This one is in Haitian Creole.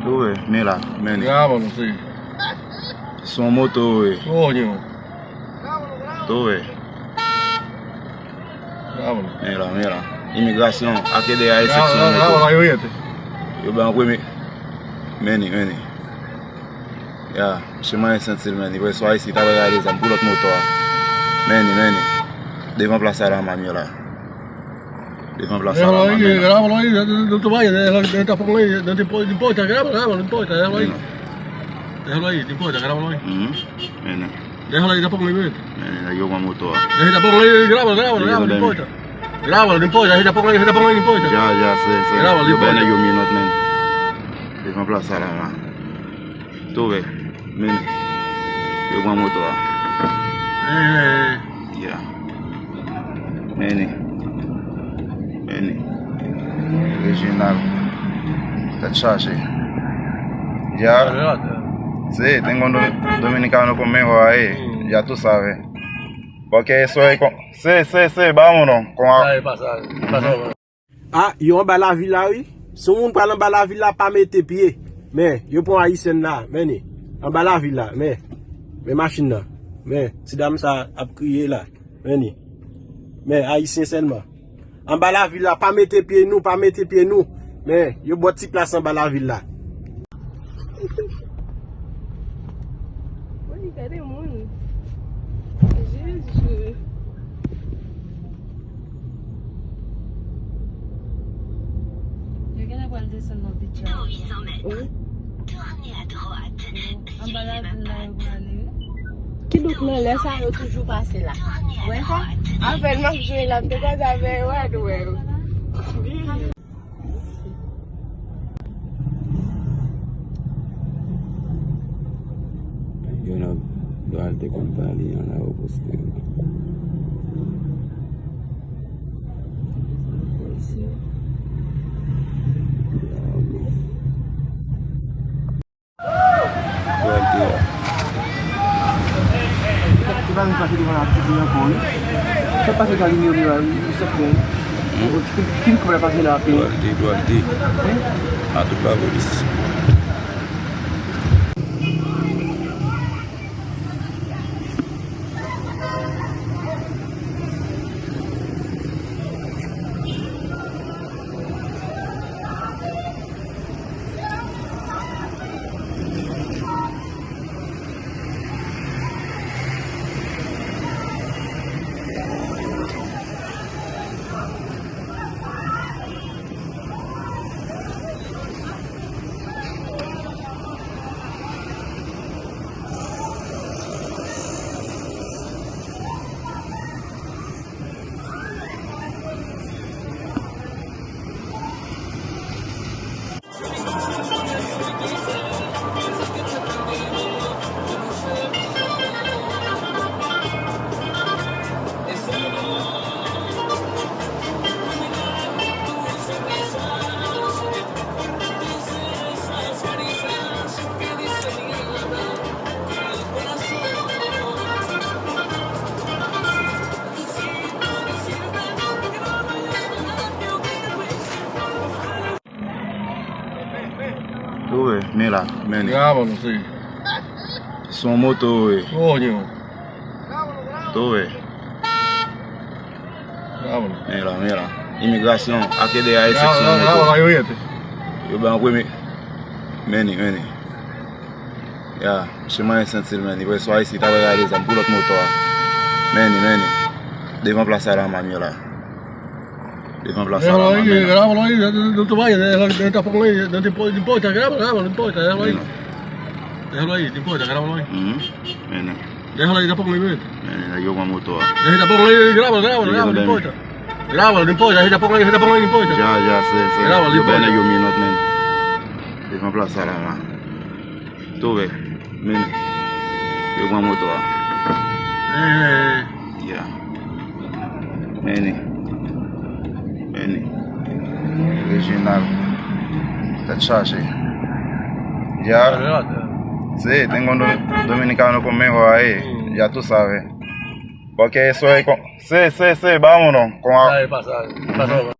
Tú ves, mira, ven. Grábalo, sí. Son motos, güey. Coño. Tú ves. Grábalo. Mira. Imigración, aquí de ahí sección. Grábalo ahí, oíste. Yo vengo con mi. Meni. Ya, chemin est sentil, meni. Por eso ahí si t'avais regardé ça, pour l'autre moteur. Meni. Devant place à la manio là. Devant place à la Déjalo ahí, manio. grábalo ahí, no te vayas, déjalo ahí, no te importa, grábalo, no importa, déjalo ahí. Déjalo ahí, no importa, grábalo ahí. Meni. Déjalo ahí, tapón ahí, vete. Meni, yo con motor. Deja tapón ahí, grábalo, no importa. Grábalo, no importa, deja tapón ahí, no importa. Ya, sé. Grábalo, Yo importa. vengo yo minute, meni. Devant place à la manio. Tú ves, meni. Yo con motor. Ya. Meni. Original. Está chache. Ya. Sí, tengo un dominicano conmigo ahí. Ya tú sabes. Porque eso es con... Sí, vámonos. Pasa. Ah, yo an ba la vil la, oui. Si moun pral an ba la vil la, pa mette pied. Mais, yo pon Haïtien là, meni. An ba la vil la, mais machine là. Mais, si dame ça ap kriye là, meni. Mais, Haïtien seulement. En bas la ville là, pas mettre pied nous. Mais, yo boit ti place en bas la ville là. Oui, cadê o mundo? Jesus. Regarde la descendre de Tchad. Oui. Tournez à droite. En bas là, Que donc non, là, ça a toujours passé là. Ouais, ça? En fait, moi, je vais là, peut-être avec, ouais. Yo no duarte con pali en la oposición. Tu vas me passer devant la piscine encore. Tu vas passer dans la ligne rurale, c'est bon. Qui peut passer là? Duarte. A tu la police. Tú ves, mira, meni. Grábalo, sí. Son motos, güey. Coño. Tú ves. Grábalo. Mira. Imigración, aquí de ahí sección. Grábalo ahí, oíste. Yo vengo con mi. Meni. Ya, chemin est sentil, meni. Por eso ahí si t'avais regardé ça, pour l'autre moteur. Meni. Devant place à la manio là. Devant place à Déjalo la ahí, manio. grábalo ahí, no te vayas, déjalo tapón ahí, no te importa, grábalo, no importa, déjalo ahí. Déjalo ahí, no importa, grábalo ahí. Meni. Déjalo ahí, tapón ahí, vete. Meni, yo con motor. Deja tapón ahí, grábalo, no importa. Grábalo, no importa, deja tapón ahí, no importa. Ya, sé. Grábalo, Yo importa. vengo yo minute, meni. Devant place à la manio. Tú ves, meni. Yo con motor. Ya. Meni. Original. Está chache. Ya. Sí, tengo un dominicano conmigo ahí. Ya tú sabes. Porque eso es con... Sí, vámonos. Pasa.